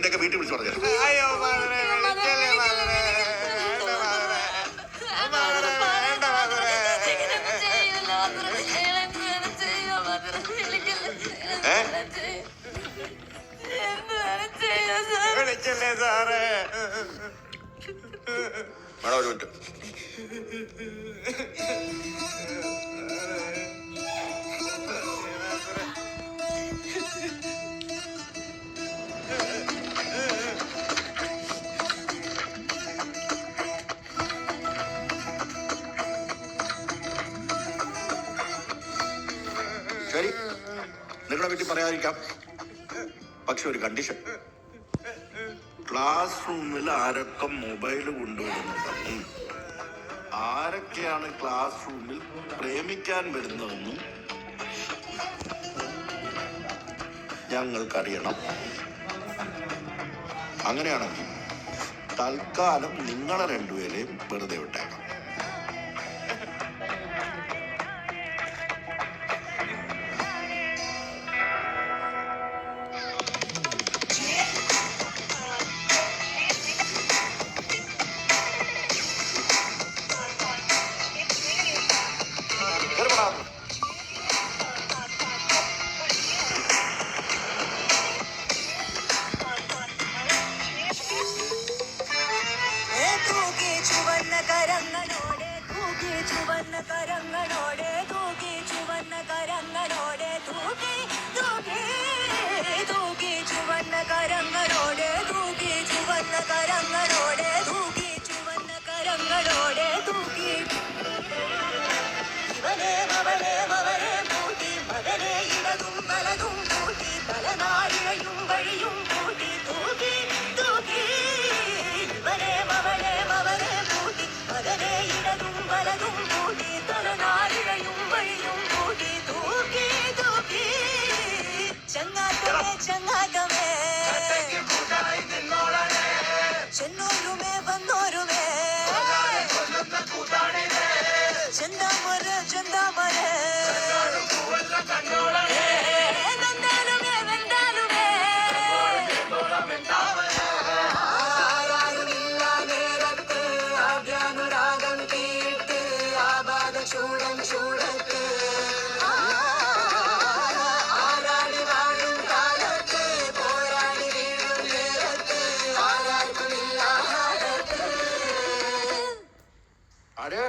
വീട്ടിൽ വിളിച്ചു പറഞ്ഞു. മേഡം ഒരു മിനിറ്റ്. ശരി, നിങ്ങളുടെ വീട്ടിൽ പറയാതിരിക്കാം. പക്ഷെ ഒരു കണ്ടീഷൻ, ക്ലാസ് റൂമിൽ ആരൊക്കെ മൊബൈൽ കൊണ്ടുവരുന്നുണ്ടെന്നും ആരൊക്കെയാണ് ക്ലാസ് റൂമിൽ പ്രേമിക്കാൻ വരുന്നതെന്നും ഞങ്ങൾക്കറിയണം. അങ്ങനെയാണെങ്കിൽ തൽക്കാലം നിങ്ങളെ രണ്ടുപേരെയും വെറുതെ വിട്ടേക്കാം. ചെന്നോരുമേ വന്നോരുമേ ചെന്താമര ചെന്താമര വെന്താലുമേ ആരാരുമില്ല നേരത്ത് ആദ്യാനുരാഗം കേട്ട് ആപാദ ചൂടൻ ചൂടത്ത് ആരാടി വാഴും കാലത്ത് പോരാടി വീഴും നേരത്ത് ആരാർക്കുമില്ല ആര്